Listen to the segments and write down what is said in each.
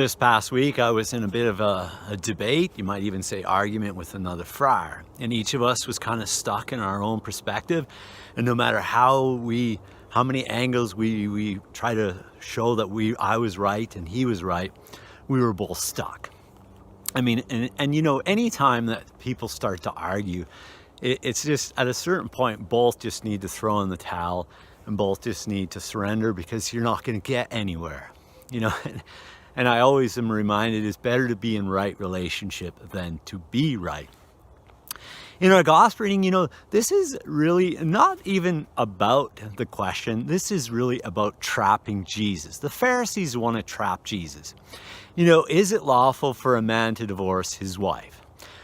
This past week, I was in a bit of a debate, you might even say argument, with another friar. And each of us was kind of stuck in our own perspective. And no matter how many angles we try to show that I was right and he was right, we were both stuck. I mean, and you know, anytime that people start to argue, it's just at a certain point, both just need to throw in the towel and both just need to surrender, because you're not going to get anywhere, you know. And I always am reminded it's better to be in right relationship than to be right. In our gospel reading, you know, this is really not even about the question. This is really about trapping Jesus. The Pharisees want to trap Jesus. You know, is it lawful for a man to divorce his wife?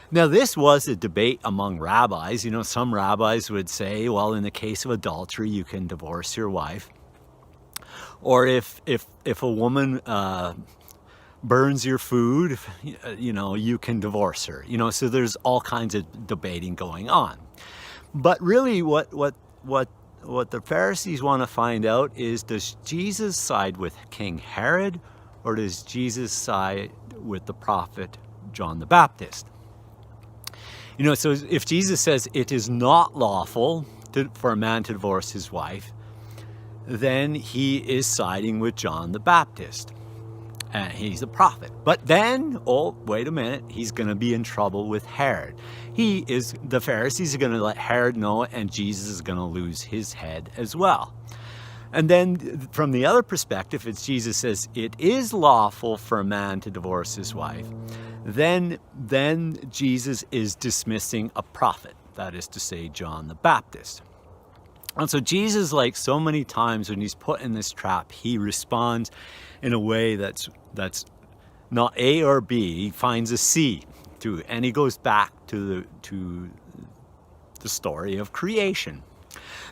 Now, this was a debate among rabbis. You know, some rabbis would say, well, in the case of adultery, you can divorce your wife. Or if a woman burns your food, you know, you can divorce her. You know, so there's all kinds of debating going on. But really, what the Pharisees want to find out is, does Jesus side with King Herod, or does Jesus side with the prophet John the Baptist? You know, so if Jesus says it is not lawful for a man to divorce his wife, then he is siding with John the Baptist. And he's a prophet. But then, oh, wait a minute, he's going to be in trouble with Herod. The Pharisees are going to let Herod know, and Jesus is going to lose his head as well. And then from the other perspective, it's Jesus says it is lawful for a man to divorce his wife. Then Jesus is dismissing a prophet, that is to say, John the Baptist. And so Jesus, like so many times when he's put in this trap, he responds in a way that's not A or B. He finds a C and he goes back to the story of creation.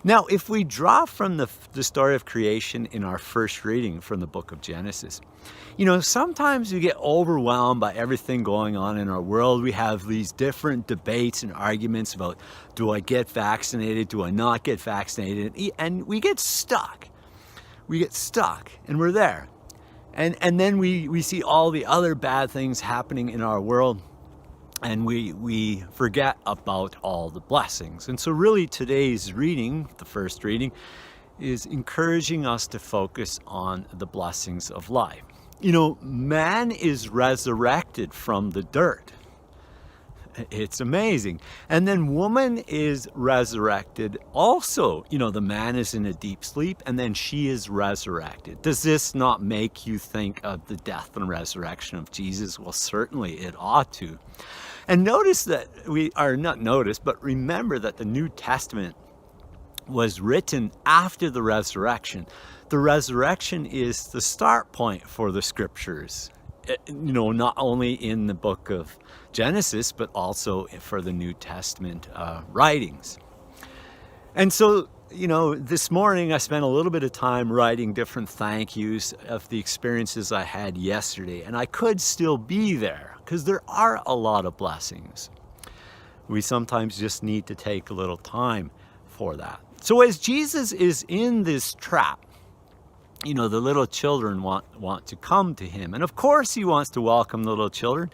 Now, if we draw from the story of creation in our first reading from the book of Genesis, you know, sometimes we get overwhelmed by everything going on in our world. We have these different debates and arguments about, do I get vaccinated? Do I not get vaccinated? And we get stuck. We get stuck, and we're there. And then we see all the other bad things happening in our world, and we forget about all the blessings. And so really today's reading, the first reading, is encouraging us to focus on the blessings of life. You know, man is resurrected from the dirt. It's amazing. And then woman is resurrected also. You know, the man is in a deep sleep, and then she is resurrected. Does this not make you think of the death and resurrection of Jesus? Well, certainly it ought to. And notice that remember that the New Testament was written after the resurrection. The resurrection is the start point for the scriptures. You know, not only in the book of Genesis, but also for the New Testament writings. And so, you know, this morning I spent a little bit of time writing different thank yous of the experiences I had yesterday. And I could still be there, because there are a lot of blessings. We sometimes just need to take a little time for that. So as Jesus is in this trap, you know, the little children want to come to him. And of course he wants to welcome the little children,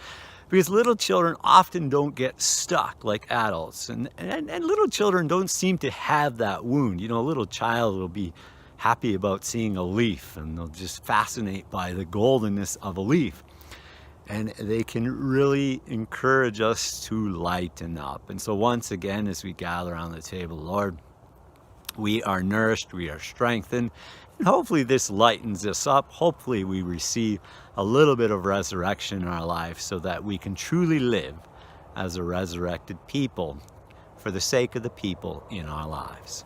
because little children often don't get stuck like adults. And little children don't seem to have that wound. You know, a little child will be happy about seeing a leaf, and they'll just fascinate by the goldenness of a leaf. And they can really encourage us to lighten up. And so once again, as we gather around the table, Lord, we are nourished, we are strengthened, and hopefully this lightens us up. Hopefully we receive a little bit of resurrection in our life, so that we can truly live as a resurrected people for the sake of the people in our lives.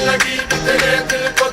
लगी तेरे दिल को